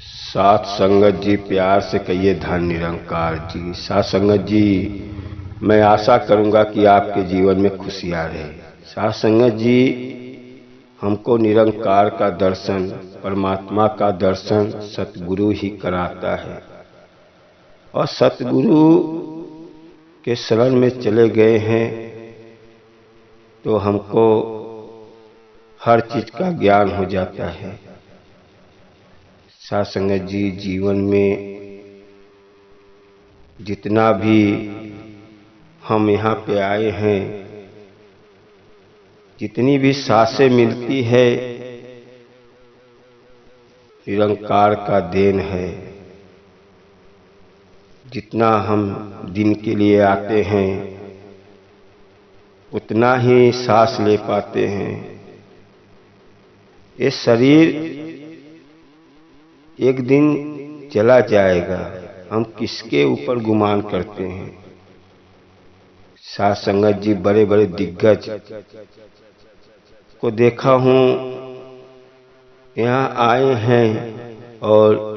साथ संगत जी, प्यार से कहिए धन निरंकार जी। साथ संगत जी, मैं आशा करूंगा कि आपके जीवन में खुशियां रहे। साथ संगत जी, हमको निरंकार का दर्शन, परमात्मा का दर्शन सतगुरु ही कराता है। और सतगुरु के शरण में चले गए हैं तो हमको हर चीज का ज्ञान हो जाता है। साथ संगत जी, जीवन में जितना भी हम यहाँ पे आए हैं, जितनी भी सांसें मिलती है, निरंकार का देन है। जितना हम दिन के लिए आते हैं उतना ही सांस ले पाते हैं। ये शरीर एक दिन चला जाएगा, हम किसके ऊपर गुमान करते हैं। साथ संगत जी, बड़े बड़े दिग्गज को देखा हूँ, यहाँ आए हैं और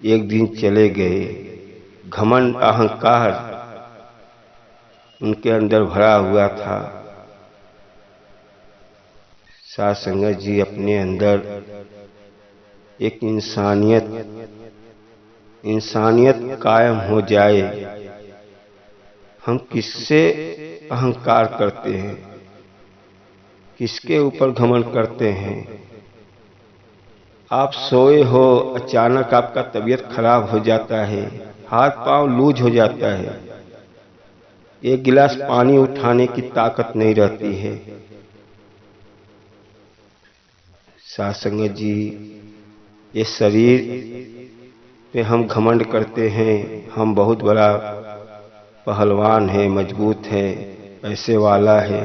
एक दिन चले गए। घमंड अहंकार उनके अंदर भरा हुआ था। साथ संगत जी, अपने अंदर एक इंसानियत कायम हो जाए। हम किससे अहंकार करते हैं, किसके ऊपर घमंड करते हैं। आप सोए हो, अचानक आपका तबीयत खराब हो जाता है, हाथ पांव लूज हो जाता है, एक गिलास पानी उठाने की ताकत नहीं रहती है। साथ संगत जी, ये शरीर पे हम घमंड करते हैं, हम बहुत बड़ा पहलवान है, मजबूत है, पैसे वाला है,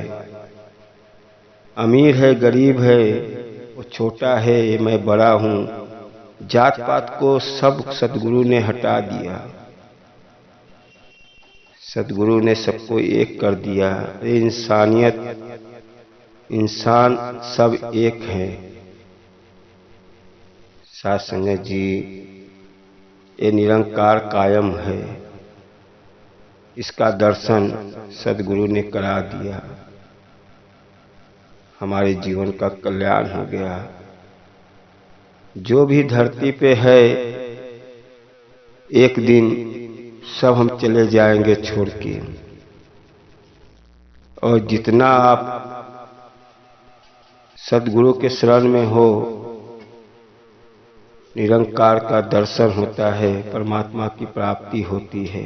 अमीर है, गरीब है, वो छोटा है, मैं बड़ा हूँ। जात पात को सब सतगुरु ने हटा दिया। सतगुरु ने सबको एक कर दिया। इंसानियत, इंसान सब एक है। साथ संगत जी, ये निरंकार कायम है, इसका दर्शन सतगुरु ने करा दिया। हमारे जीवन का कल्याण हो गया। जो भी धरती पे है, एक दिन सब हम चले जाएंगे छोड़ के। और जितना आप सतगुरु के शरण में हो, निरंकार का दर्शन होता है, परमात्मा की प्राप्ति होती है।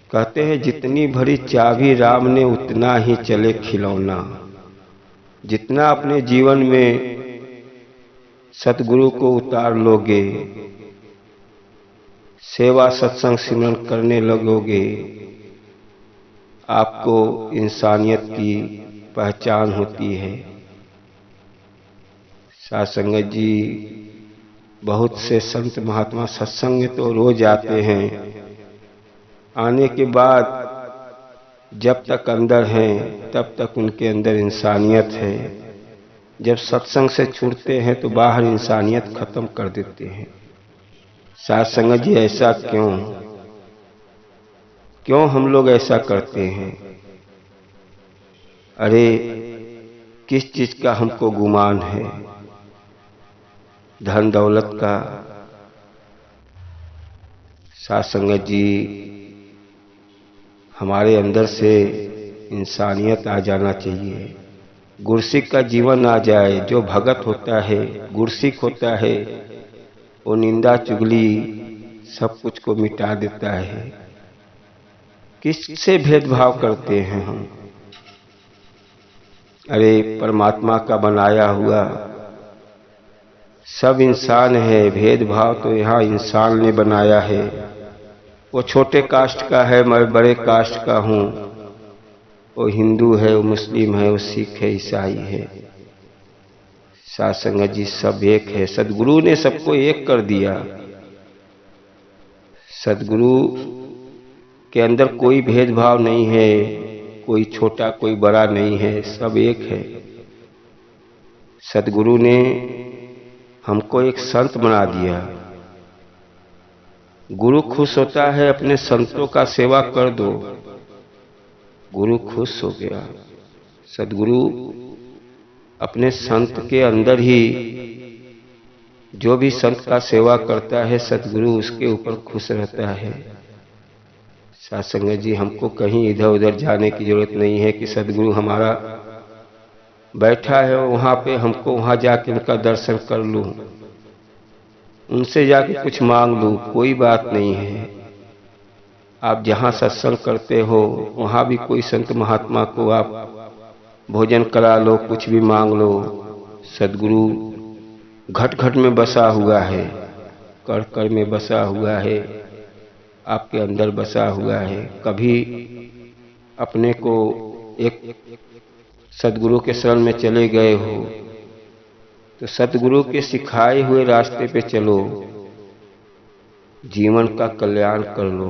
कहते हैं जितनी भरी चाबी राम ने उतना ही चले खिलौना। जितना अपने जीवन में सतगुरु को उतार लोगे, सेवा सत्संग सिमरन करने लगोगे, आपको इंसानियत की पहचान होती है। साथ संगत जी, बहुत से संत महात्मा सत्संग में तो रोज आते हैं, आने के बाद जब तक अंदर हैं तब तक उनके अंदर इंसानियत है। जब सत्संग से छूटते हैं तो बाहर इंसानियत खत्म कर देते हैं। साथ संगत जी, ऐसा क्यों हम लोग ऐसा करते हैं? अरे किस चीज का हमको गुमान है? धन दौलत का? साथ संगत जी, हमारे अंदर से इंसानियत आ जाना चाहिए। गुरसिक का जीवन आ जाए। जो भगत होता है, गुरसिक होता है, वो निंदा चुगली सब कुछ को मिटा देता है। किससे भेदभाव करते हैं हम? अरे परमात्मा का बनाया हुआ सब इंसान है, भेदभाव तो यहाँ इंसान ने बनाया है। वो छोटे कास्ट का है, मैं बड़े कास्ट का हूँ, वो हिंदू है, वो मुस्लिम है, वो सिख है, ईसाई है। साथ संगत जी, सब एक है। सदगुरु ने सबको एक कर दिया। सदगुरु के अंदर कोई भेदभाव नहीं है, कोई छोटा कोई बड़ा नहीं है, सब एक है। सदगुरु ने हमको एक संत बना दिया। गुरु खुश होता है, अपने संतों का सेवा कर दो। गुरु खुश हो गया। सदगुरु अपने संत के अंदर ही, जो भी संत का सेवा करता है सदगुरु उसके ऊपर खुश रहता है। साथ संगत जी, हमको कहीं इधर उधर जाने की जरूरत नहीं है कि सदगुरु हमारा बैठा है वहां पे, हमको वहां जाके उनका दर्शन कर लूं, उनसे जाके कुछ मांग लूं। कोई बात नहीं है। आप जहां सत्संग करते हो वहां भी कोई संत महात्मा को आप भोजन करा लो, कुछ भी मांग लो। सदगुरु घट घट में बसा हुआ है, कण कण में बसा हुआ है, आपके अंदर बसा हुआ है। कभी अपने को एक सदगुरु के शरण में चले गए हो तो सदगुरु के सिखाए हुए रास्ते पे चलो, जीवन का कल्याण कर लो।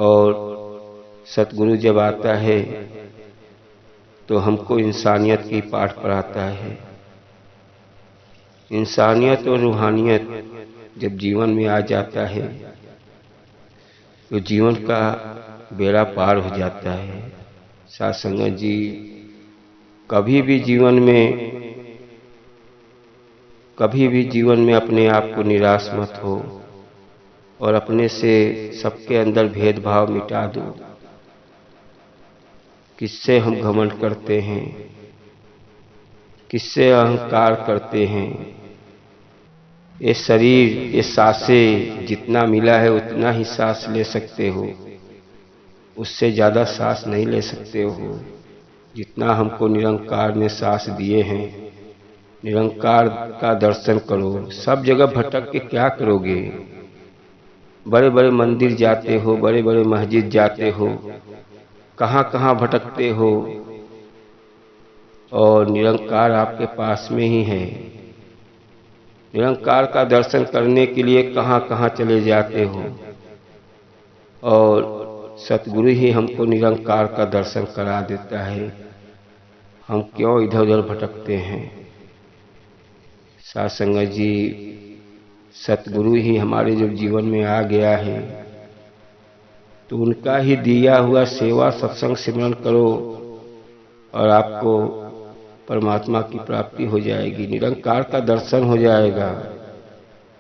और सदगुरु जब आता है तो हमको इंसानियत की पाठ पढ़ाता है। इंसानियत और रूहानियत जब जीवन में आ जाता है तो जीवन का बेड़ा पार हो जाता है। साथ संगत जी, कभी भी जीवन में अपने आप को निराश मत हो और अपने से सबके अंदर भेदभाव मिटा दो। किससे हम घमंड करते हैं, किससे अहंकार करते हैं। ये शरीर, ये सांसें जितना मिला है उतना ही सांस ले सकते हो, उससे ज्यादा सांस नहीं ले सकते हो। जितना हमको निरंकार ने सांस दिए हैं, निरंकार का दर्शन करो। सब जगह भटक के क्या करोगे? बड़े बड़े मंदिर जाते हो, बड़े बड़े मस्जिद जाते हो, कहाँ कहाँ भटकते हो, और निरंकार आपके पास में ही है। निरंकार का दर्शन करने के लिए कहाँ कहाँ चले जाते हो, और सतगुरु ही हमको निरंकार का दर्शन करा देता है। हम क्यों इधर उधर भटकते हैं? साथ संगत जी, सतगुरु ही हमारे जब जीवन में आ गया है तो उनका ही दिया हुआ सेवा सत्संग सिमरन करो और आपको परमात्मा की प्राप्ति हो जाएगी, निरंकार का दर्शन हो जाएगा।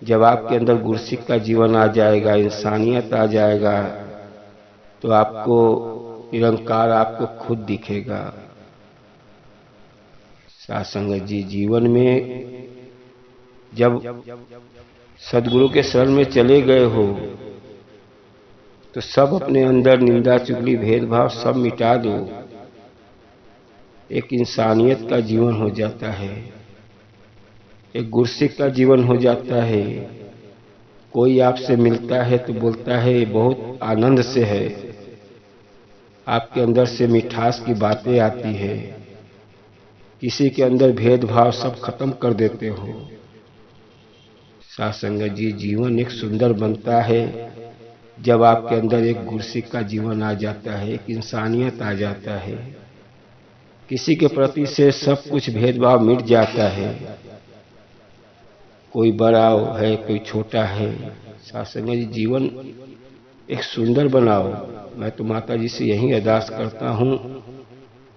जब आपके अंदर गुरसिक का जीवन आ जाएगा, इंसानियत आ जाएगा, तो आपको निरंकार आपको खुद दिखेगा। साथ संगत जी, जीवन में जब सदगुरु के शरण में चले गए हो तो सब अपने अंदर निंदा चुगली भेदभाव सब मिटा दो। एक इंसानियत का जीवन हो जाता है, एक गुरसिक का जीवन हो जाता है। कोई आपसे मिलता है तो बोलता है बहुत आनंद से है, आपके अंदर से मिठास की बातें आती है। किसी के अंदर भेदभाव सब खत्म कर देते हो। साथ संगत जी, जीवन एक सुंदर बनता है जब आपके अंदर एक गुरसिक का जीवन आ जाता है, एक इंसानियत आ जाता है। किसी के प्रति से सब कुछ भेदभाव मिट जाता है। कोई बड़ा है, कोई छोटा है। साथ संगत जी, जीवन एक सुंदर बनाओ। मैं तो माता जी से यही अरदास करता हूँ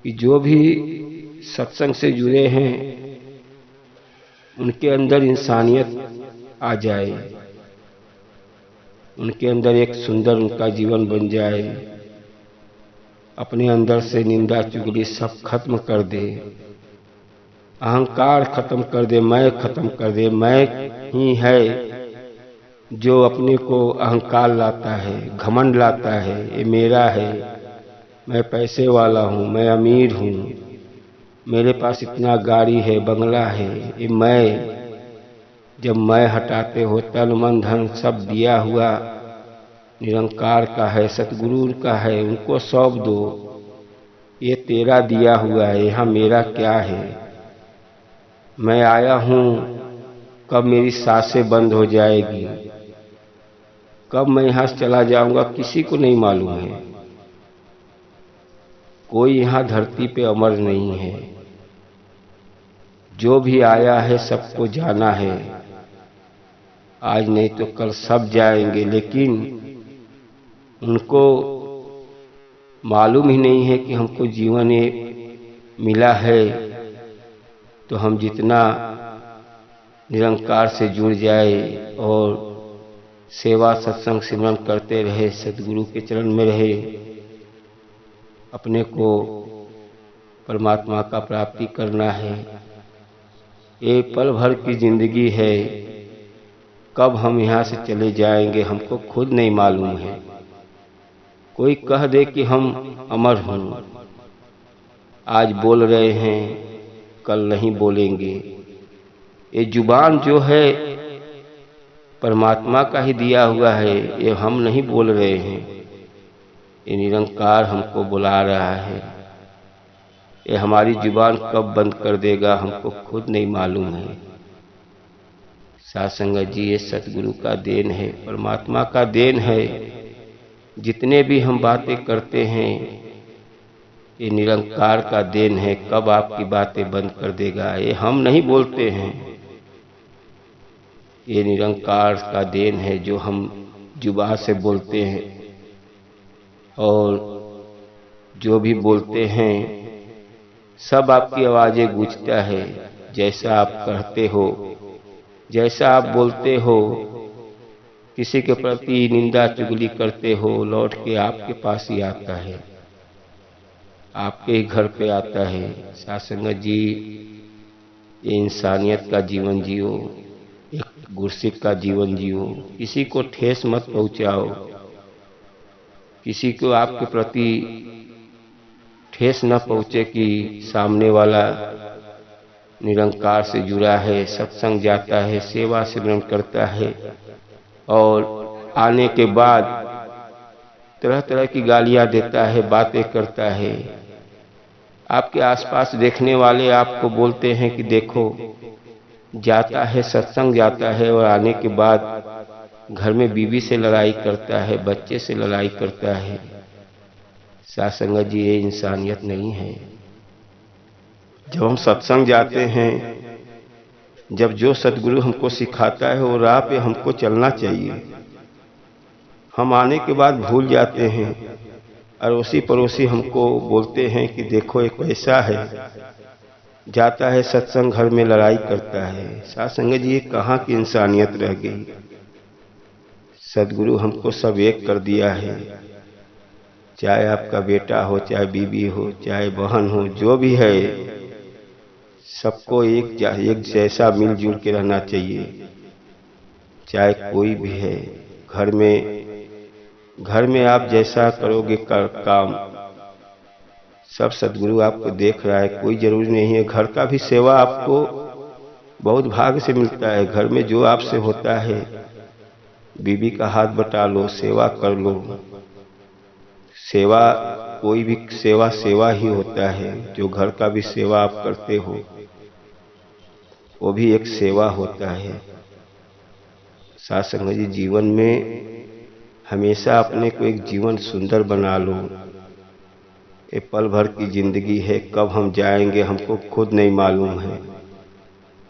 कि जो भी सत्संग से जुड़े हैं उनके अंदर इंसानियत आ जाए, उनके अंदर एक सुंदर उनका जीवन बन जाए। अपने अंदर से निंदा चुगली सब खत्म कर दे, अहंकार खत्म कर दे, मैं खत्म कर दे। मैं ही है जो अपने को अहंकार लाता है, घमंड लाता है, ये मेरा है, मैं पैसे वाला हूँ, मैं अमीर हूँ, मेरे पास इतना गाड़ी है, बंगला है, ये मैं। जब मैं हटाते हो, तन मन धन सब दिया हुआ निरंकार का है, सतगुरु का है, उनको सौंप दो। ये तेरा दिया हुआ है, यहाँ मेरा क्या है? मैं आया हूँ, कब मेरी सांसें बंद हो जाएगी, कब मैं यहाँ से चला जाऊंगा, किसी को नहीं मालूम है। कोई यहाँ धरती पे अमर नहीं है। जो भी आया है सबको जाना है। आज नहीं तो कल सब जाएंगे, लेकिन उनको मालूम ही नहीं है कि हमको जीवन ये मिला है, तो हम जितना निरंकार से जुड़ जाए और सेवा सत्संग सिमरन करते रहे, सदगुरु के चरण में रहे, अपने को परमात्मा का प्राप्ति करना है। ये पल भर की जिंदगी है, कब हम यहाँ से चले जाएंगे हमको खुद नहीं मालूम है। कोई कह दे कि हम अमर हूँ, आज बोल रहे हैं कल नहीं बोलेंगे। ये जुबान जो है परमात्मा का ही दिया हुआ है, ये हम नहीं बोल रहे हैं, ये निरंकार हमको बुला रहा है। ये हमारी जुबान कब बंद कर देगा हमको खुद नहीं मालूम है। साध संगत जी, ये सतगुरु का देन है, परमात्मा का देन है। जितने भी हम बातें करते हैं ये निरंकार का देन है, कब आपकी बातें बंद कर देगा ये हम नहीं बोलते हैं। ये निरंकार का देन है जो हम जुबान से बोलते हैं, और जो भी बोलते हैं सब आपकी आवाज़ें गूंजता है। जैसा आप कहते हो, जैसा आप बोलते हो, किसी के प्रति निंदा चुगली करते हो, लौट के आपके पास ही आता है, आपके ही घर पे आता है। साध संगत जी, ये इंसानियत का जीवन जियो, एक गुरसिक का जीवन जियो, किसी को ठेस मत पहुंचाओ, किसी को आपके प्रति ठेस न पहुंचे कि सामने वाला निरंकार से जुड़ा है, सत्संग जाता है, सेवा सिमरन करता है, और आने के बाद तरह तरह की गालियां देता है, बातें करता है। आपके आसपास देखने वाले आपको बोलते हैं कि देखो, जाता है सत्संग जाता है और आने के बाद घर में बीवी से लड़ाई करता है, बच्चे से लड़ाई करता है। साध संगत जी, ये इंसानियत नहीं है। जब हम सत्संग जाते हैं, जब जो सतगुरु हमको सिखाता है वो राह पे हमको चलना चाहिए। हम आने के बाद भूल जाते हैं, अड़ोसी पड़ोसी हमको बोलते हैं कि देखो एक ऐसा है, जाता है सत्संग घर में लड़ाई करता है। साध संगत जी, ये कहाँ की इंसानियत रह गई। सदगुरु हमको सब एक कर दिया है, चाहे आपका बेटा हो, चाहे बीवी हो, चाहे बहन हो, जो भी है सबको एक जैसा मिलजुल के रहना चाहिए। चाहे कोई भी है, घर में आप जैसा करोगे काम, सब सदगुरु आपको देख रहा है। कोई जरूरी नहीं है, घर का भी सेवा आपको बहुत भाग्य से मिलता है। घर में जो आपसे होता है, बीवी का हाथ बटा लो, सेवा कर लो। सेवा, कोई भी सेवा ही होता है। जो घर का भी सेवा आप करते हो वो भी एक सेवा होता है। साध संगत जी, जीवन में हमेशा अपने को एक जीवन सुंदर बना लो। ये पल भर की जिंदगी है, कब हम जाएंगे हमको खुद नहीं मालूम है।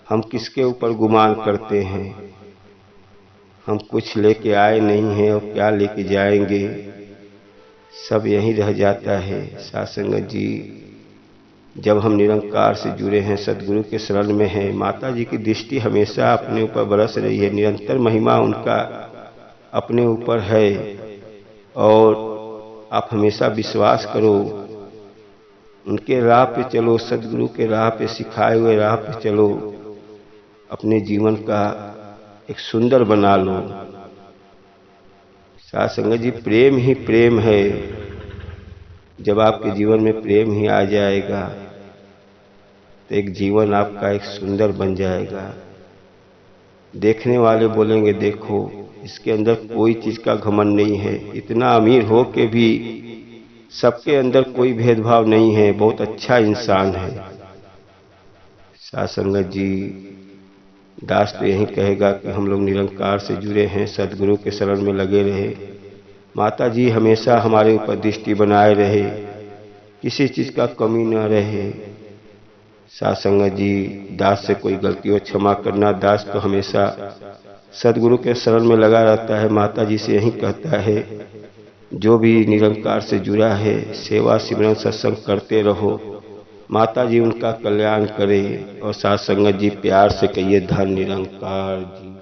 हम किसके ऊपर गुमान करते हैं। हम कुछ लेके आए नहीं हैं और क्या लेके जाएंगे, सब यहीं रह जाता है। साध संगत जी, जब हम निरंकार से जुड़े हैं, सदगुरु के शरण में हैं, माता जी की दृष्टि हमेशा अपने ऊपर बरस रही है। निरंतर महिमा उनका अपने ऊपर है, और आप हमेशा विश्वास करो, उनके राह पे चलो, सदगुरु के राह पे, सिखाए हुए राह पे चलो, अपने जीवन का एक सुंदर बना लो। साध संगत जी, प्रेम ही प्रेम है। जब आपके जीवन में प्रेम ही आ जाएगा तो एक जीवन आपका एक सुंदर बन जाएगा। देखने वाले बोलेंगे देखो, इसके अंदर कोई चीज का घमंड नहीं है, इतना अमीर हो के भी सबके अंदर कोई भेदभाव नहीं है, बहुत अच्छा इंसान है। साध संगत जी, दास तो यही कहेगा कि हम लोग निरंकार से जुड़े हैं, सदगुरु के शरण में लगे रहे। माता जी हमेशा हमारे ऊपर दृष्टि बनाए रहे, किसी चीज का कमी न रहे। साध संगत जी, दास से कोई गलती हो क्षमा करना। दास तो हमेशा सदगुरु के शरण में लगा रहता है, माता जी से यही कहता है, जो भी निरंकार से जुड़ा है सेवा सिमरन सत्संग करते रहो, माता जी उनका कल्याण करे। और साथ संगत जी प्यार से कहिए धन निरंकार जी।